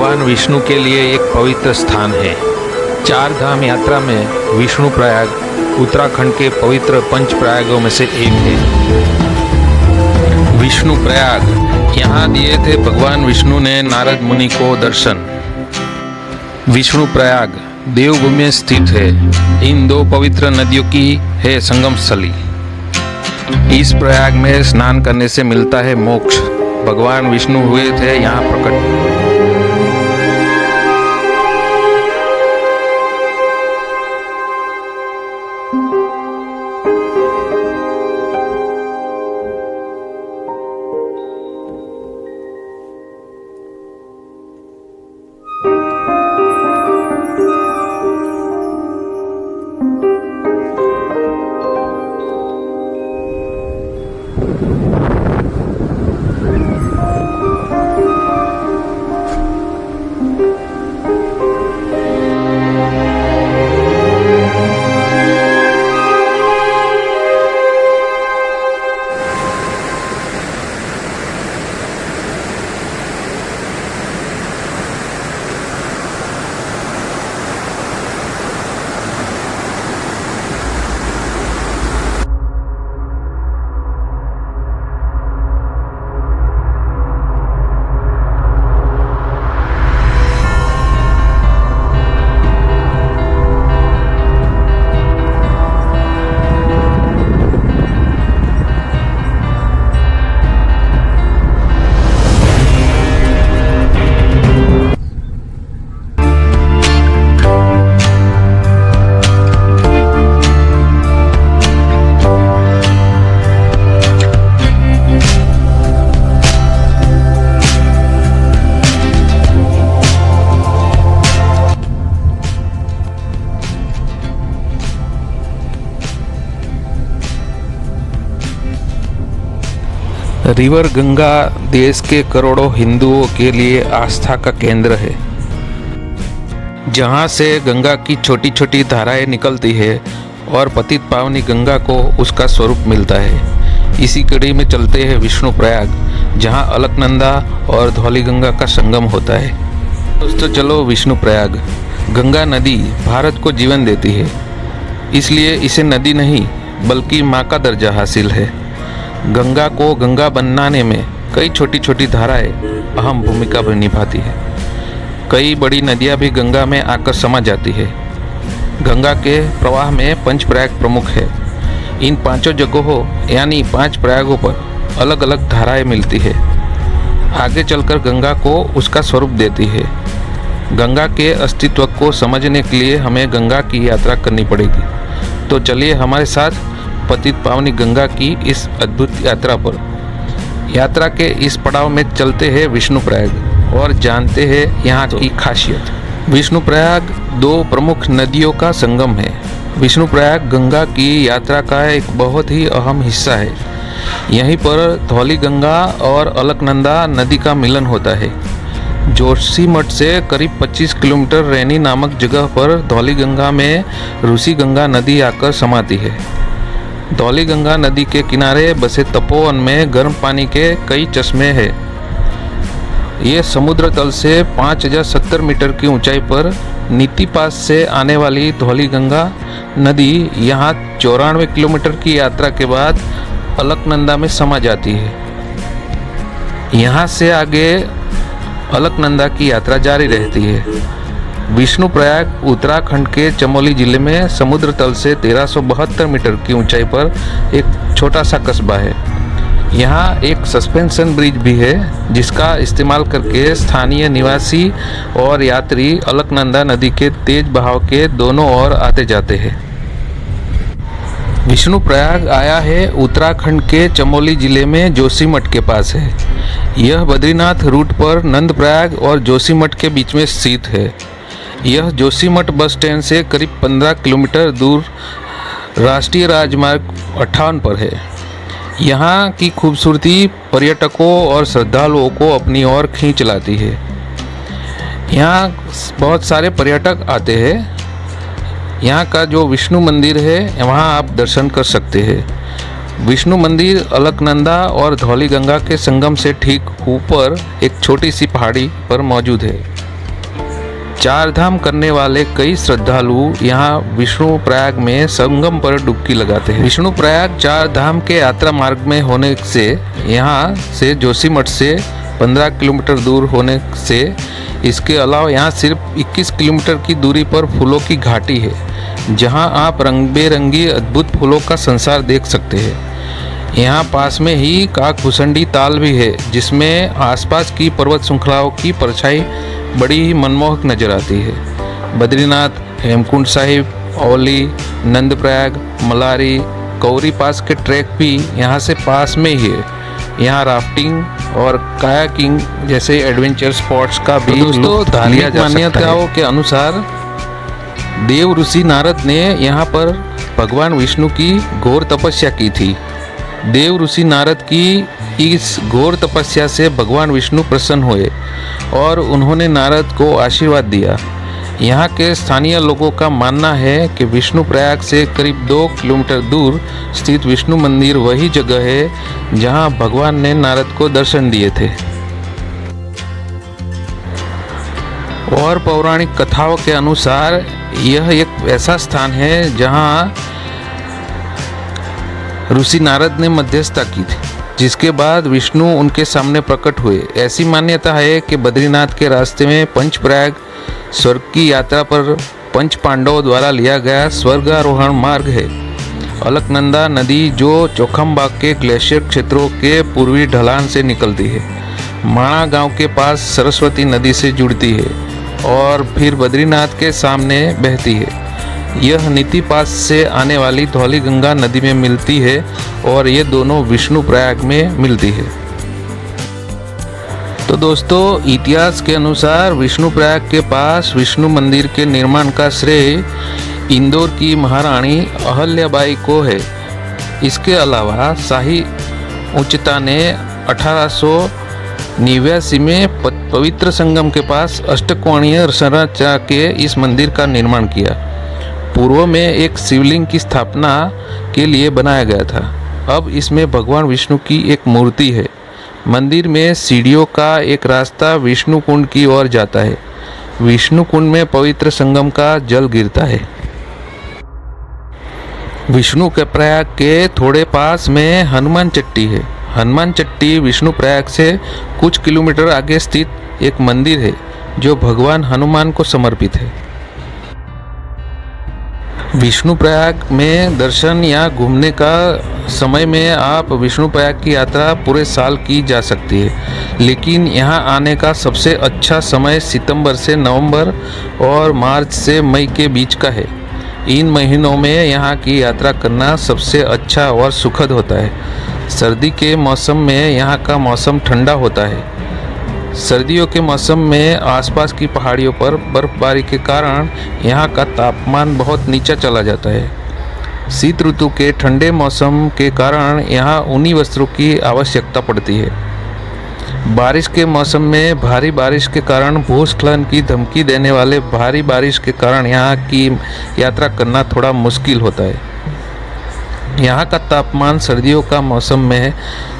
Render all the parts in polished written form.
भगवान विष्णु के लिए एक पवित्र स्थान है। चार धाम यात्रा में विष्णु प्रयाग उत्तराखंड के पवित्र पंच प्रयागों में से एक है। विष्णु प्रयाग यहाँ दिए थे भगवान विष्णु ने नारद मुनि को दर्शन। विष्णु प्रयाग देवभूमि में स्थित है। इन दो पवित्र नदियों की है संगम स्थली। इस प्रयाग में स्नान करने से मिलता है मोक्ष। भगवान विष्णु हुए थे यहाँ प्रकट। रिवर गंगा देश के करोड़ों हिंदुओं के लिए आस्था का केंद्र है। जहाँ से गंगा की छोटी छोटी धाराएं निकलती है और पतित पावनी गंगा को उसका स्वरूप मिलता है। इसी कड़ी में चलते हैं विष्णु प्रयाग, जहाँ अलकनंदा और धौली गंगा का संगम होता है। दोस्तों चलो विष्णु प्रयाग। गंगा नदी भारत को जीवन देती है, इसलिए इसे नदी नहीं बल्कि माँ का दर्जा हासिल है। गंगा को गंगा बनाने में कई छोटी छोटी धाराएं अहम भूमिका भी निभाती है। कई बड़ी नदियां भी गंगा में आकर समा जाती है। गंगा के प्रवाह में पंच प्रयाग प्रमुख है। इन पांचों जगहों यानी पांच प्रयागों पर अलग अलग धाराएं मिलती है। आगे चलकर गंगा को उसका स्वरूप देती है। गंगा के अस्तित्व को समझने के लिए हमें गंगा की यात्रा करनी पड़ेगी। तो चलिए हमारे साथ पतित पावनी गंगा की इस अद्भुत यात्रा पर। यात्रा के इस पड़ाव में चलते हैं विष्णु प्रयाग और जानते हैं यहाँ की खासियत। विष्णु प्रयाग दो प्रमुख नदियों का संगम है। विष्णु प्रयाग गंगा की यात्रा का एक बहुत ही अहम हिस्सा है। यहीं पर धौली गंगा और अलकनंदा नदी का मिलन होता है। जोशीमठ से करीब 25 किलोमीटर रैनी नामक जगह पर धौली गंगा में रूसी गंगा नदी आकर समाती है। धौली गंगा नदी के किनारे बसे तपोवन में गर्म पानी के कई चश्मे हैं। ये समुद्र तल से 5070 मीटर की ऊंचाई पर नीति पास से आने वाली धौली गंगा नदी यहाँ 94 किलोमीटर की यात्रा के बाद अलकनंदा में समा जाती है। यहाँ से आगे अलकनंदा की यात्रा जारी रहती है। विष्णु प्रयाग उत्तराखंड के चमोली जिले में समुद्र तल से 1372 मीटर की ऊंचाई पर एक छोटा सा कस्बा है। यहाँ एक सस्पेंशन ब्रिज भी है, जिसका इस्तेमाल करके स्थानीय निवासी और यात्री अलकनंदा नदी के तेज बहाव के दोनों ओर आते जाते हैं। विष्णु प्रयाग आया है उत्तराखंड के चमोली जिले में जोशीमठ के पास है। यह बद्रीनाथ रूट पर नंदप्रयाग और जोशीमठ के बीच में स्थित है। यह जोशीमठ बस स्टैंड से करीब 15 किलोमीटर दूर राष्ट्रीय राजमार्ग 58 पर है। यहाँ की खूबसूरती पर्यटकों और श्रद्धालुओं को अपनी ओर खींच लाती है। यहाँ बहुत सारे पर्यटक आते हैं। यहाँ का जो विष्णु मंदिर है वहाँ आप दर्शन कर सकते हैं। विष्णु मंदिर अलकनंदा और धौली गंगा के संगम से ठीक ऊपर एक छोटी सी पहाड़ी पर मौजूद है। चार धाम करने वाले कई श्रद्धालु यहाँ विष्णु प्रयाग में संगम पर डुबकी लगाते हैं। विष्णु प्रयाग चार धाम के यात्रा मार्ग में होने से यहाँ से जोशीमठ से 15 किलोमीटर दूर होने से इसके अलावा यहाँ सिर्फ 21 किलोमीटर की दूरी पर फूलों की घाटी है, जहाँ आप रंग बेरंगी अद्भुत फूलों का संसार देख सकते हैं। यहाँ पास में ही काकभूषणी ताल भी है, जिसमें आसपास की पर्वत श्रृंखलाओं की परछाई बड़ी ही मनमोहक नजर आती है। बद्रीनाथ, हेमकुंड साहिब, औली, नंदप्रयाग, मलारी, कौरी पास के ट्रैक भी यहाँ से पास में ही है। यहाँ राफ्टिंग और कायाकिंग जैसे एडवेंचर स्पॉट्स का भी दोस्तों धार्मिक मान्यताओं के अनुसार देव ऋषि नारद ने यहाँ पर भगवान विष्णु की घोर तपस्या की थी। देव ऋषि नारद की इस घोर तपस्या से भगवान विष्णु प्रसन्न हुए और उन्होंने नारद को आशीर्वाद दिया। यहाँ के स्थानीय लोगों का मानना है कि विष्णु प्रयाग से करीब 2 किलोमीटर दूर स्थित विष्णु मंदिर वही जगह है जहाँ भगवान ने नारद को दर्शन दिए थे। और पौराणिक कथाओं के अनुसार यह एक ऐसा स्थान है जहाँ ऋषि नारद ने मध्यस्थता की थी, जिसके बाद विष्णु उनके सामने प्रकट हुए। ऐसी मान्यता है कि बद्रीनाथ के रास्ते में पंचप्रयाग स्वर्ग की यात्रा पर पंच पांडवों द्वारा लिया गया स्वर्गारोहण मार्ग है। अलकनंदा नदी जो चौखमबाग के ग्लेशियर क्षेत्रों के पूर्वी ढलान से निकलती है, माणा गांव के पास सरस्वती नदी से जुड़ती है और फिर बद्रीनाथ के सामने बहती है। यह नीति पास से आने वाली धौली गंगा नदी में मिलती है और ये दोनों विष्णु प्रयाग में मिलती है। तो दोस्तों, इतिहास के अनुसार विष्णु प्रयाग के पास विष्णु मंदिर के निर्माण का श्रेय इंदौर की महारानी अहल्याबाई को है। इसके अलावा शाही उच्चता ने 1889 में पवित्र संगम के पास अष्टकोणीय संरचना के इस मंदिर का निर्माण किया। पूर्व में एक शिवलिंग की स्थापना के लिए बनाया गया था। अब इसमें भगवान विष्णु की एक मूर्ति है। मंदिर में सीढ़ियों का एक रास्ता विष्णु कुंड की ओर जाता है। विष्णु कुंड में पवित्र संगम का जल गिरता है। विष्णु के प्रयाग के थोड़े पास में हनुमान चट्टी है। हनुमान चट्टी विष्णु प्रयाग से कुछ किलोमीटर आगे स्थित एक मंदिर है जो भगवान हनुमान को समर्पित है। विष्णु प्रयाग में दर्शन या घूमने का समय में आप विष्णु प्रयाग की यात्रा पूरे साल की जा सकती है, लेकिन यहाँ आने का सबसे अच्छा समय सितंबर से नवंबर और मार्च से मई के बीच का है। इन महीनों में यहाँ की यात्रा करना सबसे अच्छा और सुखद होता है। सर्दी के मौसम में यहाँ का मौसम ठंडा होता है। सर्दियों के मौसम में आसपास की पहाड़ियों पर बर्फबारी के कारण यहाँ का तापमान बहुत नीचा चला जाता है। शीत ऋतु के ठंडे मौसम के कारण यहाँ ऊनी वस्त्रों की आवश्यकता पड़ती है। बारिश के मौसम में भारी बारिश के कारण भूस्खलन की धमकी देने वाले भारी बारिश के कारण यहाँ की यात्रा करना थोड़ा मुश्किल होता है। यहाँ का तापमान सर्दियों का मौसम में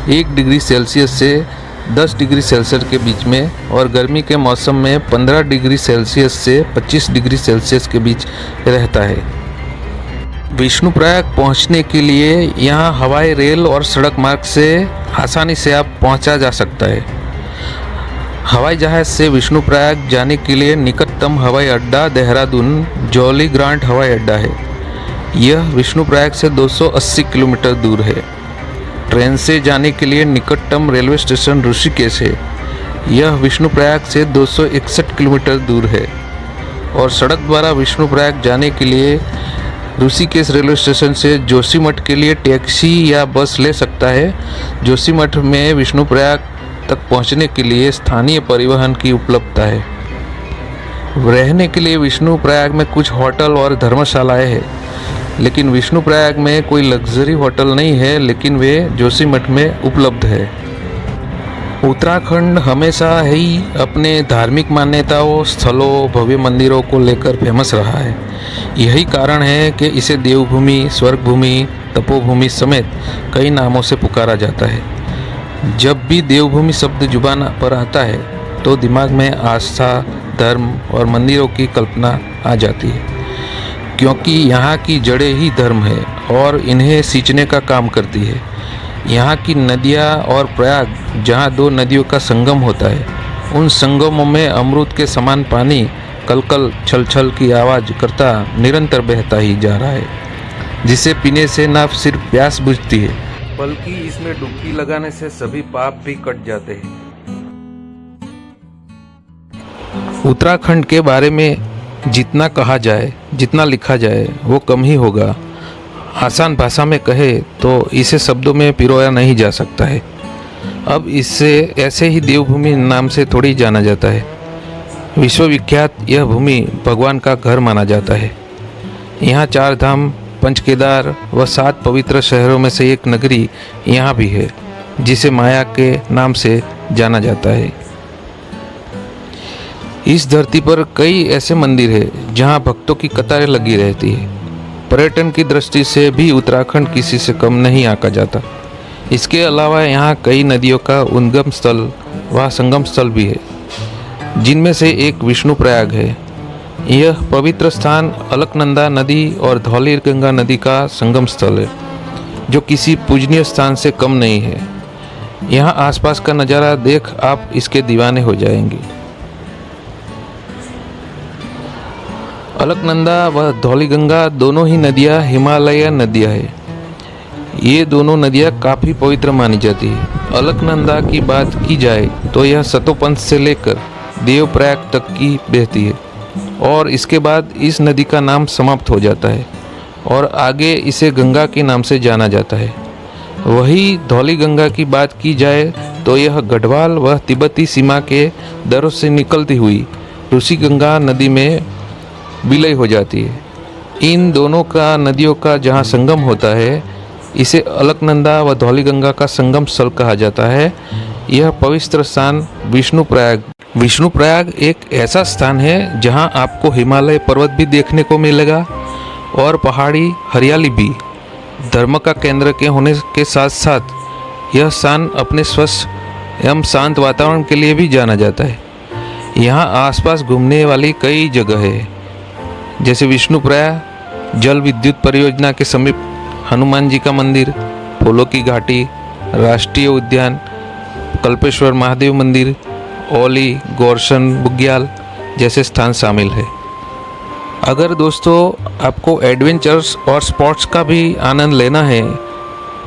1 डिग्री सेल्सियस से 10 डिग्री सेल्सियस के बीच में और गर्मी के मौसम में 15 डिग्री सेल्सियस से 25 डिग्री सेल्सियस के बीच रहता है। विष्णु प्रयाग पहुँचने के लिए यहाँ हवाई, रेल और सड़क मार्ग से आसानी से आप पहुँचा जा सकता है। हवाई जहाज़ से विष्णु प्रयाग जाने के लिए निकटतम हवाई अड्डा देहरादून जॉली ग्रांट हवाई अड्डा है। यह विष्णु प्रयाग से 280 किलोमीटर दूर है। ट्रेन से जाने के लिए निकटतम रेलवे स्टेशन ऋषिकेश है। यह विष्णु प्रयाग से 261 किलोमीटर दूर है। और सड़क द्वारा विष्णु प्रयाग जाने के लिए ऋषिकेश रेलवे स्टेशन से जोशीमठ के लिए टैक्सी या बस ले सकता है। जोशीमठ में विष्णु प्रयाग तक पहुंचने के लिए स्थानीय परिवहन की उपलब्धता है। रहने के लिए विष्णु प्रयाग में कुछ होटल और धर्मशालाएं हैं, लेकिन विष्णु प्रयाग में कोई लग्जरी होटल नहीं है, लेकिन वे जोशीमठ में उपलब्ध है। उत्तराखंड हमेशा ही अपने धार्मिक मान्यताओं, स्थलों, भव्य मंदिरों को लेकर फेमस रहा है। यही कारण है कि इसे देवभूमि, स्वर्गभूमि, तपोभूमि समेत कई नामों से पुकारा जाता है। जब भी देवभूमि शब्द जुबान पर आता है तो दिमाग में आस्था, धर्म और मंदिरों की कल्पना आ जाती है, क्योंकि यहाँ की जड़ें ही धर्म है और इन्हें सींचने का काम करती है। यहाँ की नदियाँ और प्रयाग, जहाँ दो नदियों का संगम होता है, उन संगमों में अमृत के समान पानी कलकल छल छल की आवाज़ करता निरंतर बहता ही जा रहा है, जिसे पीने से न सिर्फ प्यास बुझती है, बल्कि इसमें डुबकी लगाने से सभी पाप भी कट जाते हैं। उत्तराखंड के बारे में जितना कहा जाए, जितना लिखा जाए, वो कम ही होगा। आसान भाषा में कहे तो इसे शब्दों में पिरोया नहीं जा सकता है। अब इससे ऐसे ही देवभूमि नाम से थोड़ी जाना जाता है। विश्वविख्यात यह भूमि भगवान का घर माना जाता है। यहाँ 4 धाम, पंचकेदार व 7 पवित्र शहरों में से एक नगरी यहाँ भी है, जिसे माया के नाम से जाना जाता है। इस धरती पर कई ऐसे मंदिर हैं जहाँ भक्तों की कतारें लगी रहती है। पर्यटन की दृष्टि से भी उत्तराखंड किसी से कम नहीं आंका जाता। इसके अलावा यहाँ कई नदियों का उद्गम स्थल व संगम स्थल भी है, जिनमें से एक विष्णु प्रयाग है। यह पवित्र स्थान अलकनंदा नदी और धौली गंगा नदी का संगम स्थल है, जो किसी पूजनीय स्थान से कम नहीं है। यहाँ आसपास का नज़ारा देख आप इसके दीवाने हो जाएंगे। अलकनंदा व धौली गंगा दोनों ही नदियाँ हिमालयन नदियाँ हैं। ये दोनों नदियाँ काफ़ी पवित्र मानी जाती है। अलकनंदा की बात की जाए तो यह सतोपंथ से लेकर देवप्रयाग तक की बहती है और इसके बाद इस नदी का नाम समाप्त हो जाता है और आगे इसे गंगा के नाम से जाना जाता है। वही धौली गंगा की बात की जाए तो यह गढ़वाल व तिब्बती सीमा के दरों से निकलती हुई ऋषि गंगा नदी में विलय हो जाती है। इन दोनों का नदियों का जहाँ संगम होता है, इसे अलकनंदा व धौली गंगा का संगम स्थल कहा जाता है। यह पवित्र स्थान विष्णु प्रयाग एक ऐसा स्थान है जहां आपको हिमालय पर्वत भी देखने को मिलेगा और पहाड़ी हरियाली भी। धर्म का केंद्र के होने के साथ साथ यह स्थान अपने स्वच्छ एवं शांत वातावरण के लिए भी जाना जाता है। यहाँ आसपास घूमने वाली कई जगह है, जैसे विष्णु प्रयाग जल विद्युत परियोजना के समीप हनुमान जी का मंदिर, फूलों की घाटी, राष्ट्रीय उद्यान, कल्पेश्वर महादेव मंदिर, ओली, गोरशन, बुग्याल जैसे स्थान शामिल है। अगर दोस्तों आपको एडवेंचर्स और स्पोर्ट्स का भी आनंद लेना है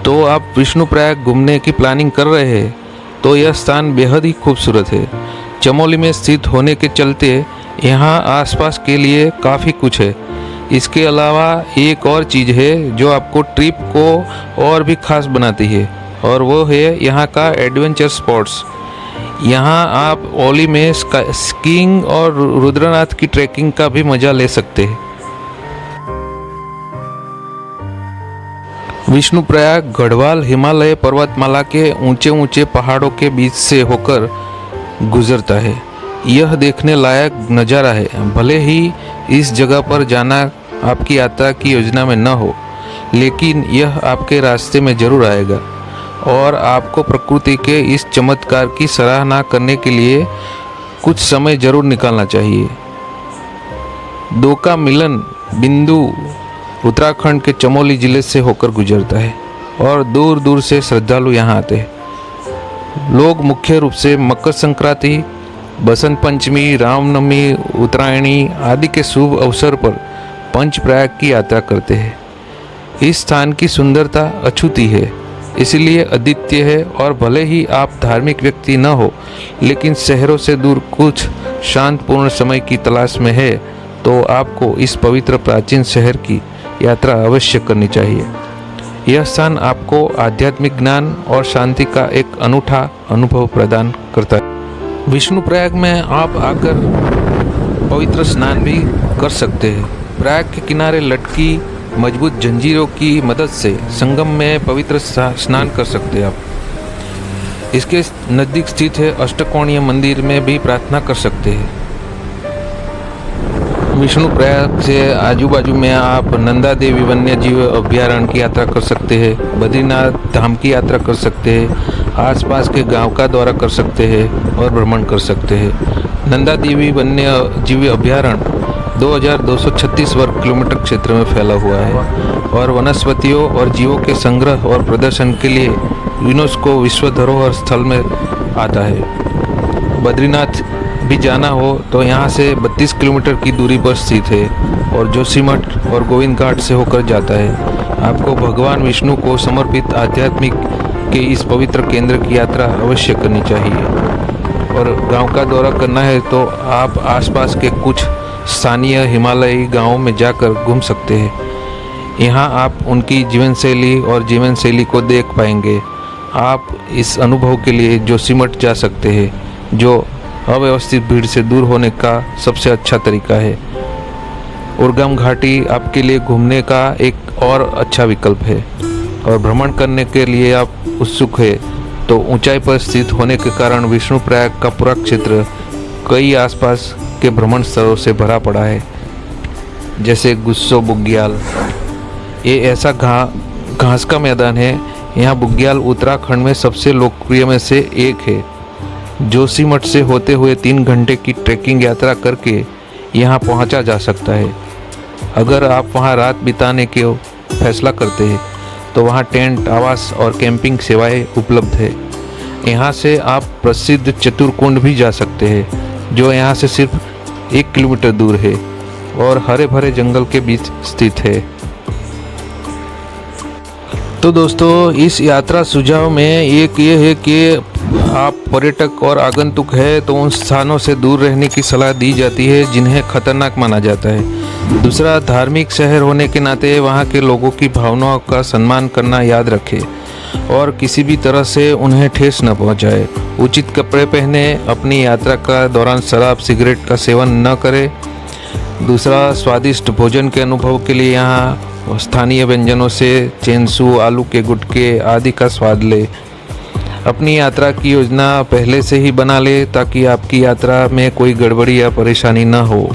तो आप विष्णु प्रयाग घूमने की प्लानिंग कर रहे हैं तो यह स्थान बेहद ही खूबसूरत है। चमोली में स्थित होने के चलते यहाँ आसपास के लिए काफ़ी कुछ है। इसके अलावा एक और चीज़ है जो आपको ट्रिप को और भी खास बनाती है और वो है यहाँ का एडवेंचर स्पॉट्स। यहाँ आप ओली में स्कीइंग और रुद्रनाथ की ट्रैकिंग का भी मज़ा ले सकते हैं। विष्णु प्रयाग गढ़वाल हिमालय पर्वतमाला के ऊंचे ऊंचे पहाड़ों के बीच से होकर गुजरता है। यह देखने लायक नज़ारा है। भले ही इस जगह पर जाना आपकी यात्रा की योजना में न हो, लेकिन यह आपके रास्ते में ज़रूर आएगा और आपको प्रकृति के इस चमत्कार की सराहना करने के लिए कुछ समय ज़रूर निकालना चाहिए। दो का मिलन बिंदु उत्तराखंड के चमोली ज़िले से होकर गुजरता है और दूर दूर से श्रद्धालु यहाँ आते हैं। लोग मुख्य रूप से मकर संक्रांति, बसंत पंचमी, रामनवमी, उत्तरायणी आदि के शुभ अवसर पर पंचप्रयाग की यात्रा करते हैं। इस स्थान की सुंदरता अछूती है, इसलिए अद्वितीय है और भले ही आप धार्मिक व्यक्ति न हो, लेकिन शहरों से दूर कुछ शांतपूर्ण समय की तलाश में है तो आपको इस पवित्र प्राचीन शहर की यात्रा अवश्य करनी चाहिए। यह स्थान आपको आध्यात्मिक ज्ञान और शांति का एक अनूठा अनुभव प्रदान करता है। विष्णु प्रयाग में आप आकर पवित्र स्नान भी कर सकते हैं। प्रयाग के किनारे लटकी मजबूत जंजीरों की मदद से संगम में पवित्र स्नान कर सकते हैं आप। इसके नज़दीक स्थित है अष्टकोणीय मंदिर में भी प्रार्थना कर सकते हैं। विष्णुप्रयाग से आजू बाजू में आप नंदा देवी वन्य जीव अभ्यारण्य की यात्रा कर सकते हैं, बद्रीनाथ धाम की यात्रा कर सकते हैं, आसपास के गांव का दौरा कर सकते हैं और भ्रमण कर सकते हैं। नंदा देवी वन्य जीव अभ्यारण्य 2236 वर्ग किलोमीटर क्षेत्र में फैला हुआ है और वनस्पतियों और जीवों के संग्रह और प्रदर्शन के लिए यूनेस्को विश्व धरोहर स्थल में आता है। बद्रीनाथ भी जाना हो तो यहाँ से 32 किलोमीटर की दूरी पर स्थित है और जोशीमठ और गोविंद घाट से होकर जाता है। आपको भगवान विष्णु को समर्पित आध्यात्मिक के इस पवित्र केंद्र की यात्रा अवश्य करनी चाहिए। और गांव का दौरा करना है तो आप आसपास के कुछ स्थानीय हिमालयी गांवों में जाकर घूम सकते हैं। यहाँ आप उनकी जीवन शैली और जीवन शैली को देख पाएंगे। आप इस अनुभव के लिए जोशीमठ जा सकते हैं, जो अव्यवस्थित भीड़ से दूर होने का सबसे अच्छा तरीका है। उर्गम घाटी आपके लिए घूमने का एक और अच्छा विकल्प है और भ्रमण करने के लिए आप उत्सुक है तो ऊंचाई पर स्थित होने के कारण विष्णुप्रयाग का पूरा क्षेत्र कई आसपास के भ्रमण स्थलों से भरा पड़ा है, जैसे गुस्सो बुग्याल। ये ऐसा घास का मैदान है। यहाँ बुग्याल उत्तराखंड में सबसे लोकप्रिय में से एक है। जोशीमठ से होते हुए 3 घंटे की ट्रैकिंग यात्रा करके यहाँ पहुँचा जा सकता है। अगर आप वहाँ रात बिताने के फैसला करते हैं तो वहाँ टेंट, आवास और कैंपिंग सेवाएं उपलब्ध है। यहाँ से आप प्रसिद्ध चतुरकुंड भी जा सकते हैं, जो यहाँ से सिर्फ 1 किलोमीटर दूर है और हरे भरे जंगल के बीच स्थित है। तो दोस्तों, इस यात्रा सुझाव में एक ये है कि आप पर्यटक और आगंतुक है तो उन स्थानों से दूर रहने की सलाह दी जाती है जिन्हें खतरनाक माना जाता है। दूसरा, धार्मिक शहर होने के नाते वहाँ के लोगों की भावनाओं का सम्मान करना याद रखें और किसी भी तरह से उन्हें ठेस न पहुँचाए। उचित कपड़े पहने, अपनी यात्रा का दौरान शराब सिगरेट का सेवन न करें। दूसरा, स्वादिष्ट भोजन के अनुभव के लिए यहाँ स्थानीय व्यंजनों से चेंसू, आलू के गुटके आदि का स्वाद ले। अपनी यात्रा की योजना पहले से ही बना ले ताकि आपकी यात्रा में कोई गड़बड़ी या परेशानी न हो।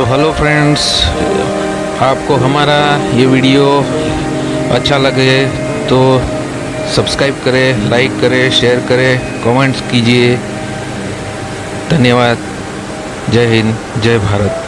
तो हेलो फ्रेंड्स, आपको हमारा ये वीडियो अच्छा लगे तो सब्सक्राइब करें, लाइक करें, शेयर करें, कमेंट्स कीजिए। धन्यवाद। जय हिंद, जय भारत।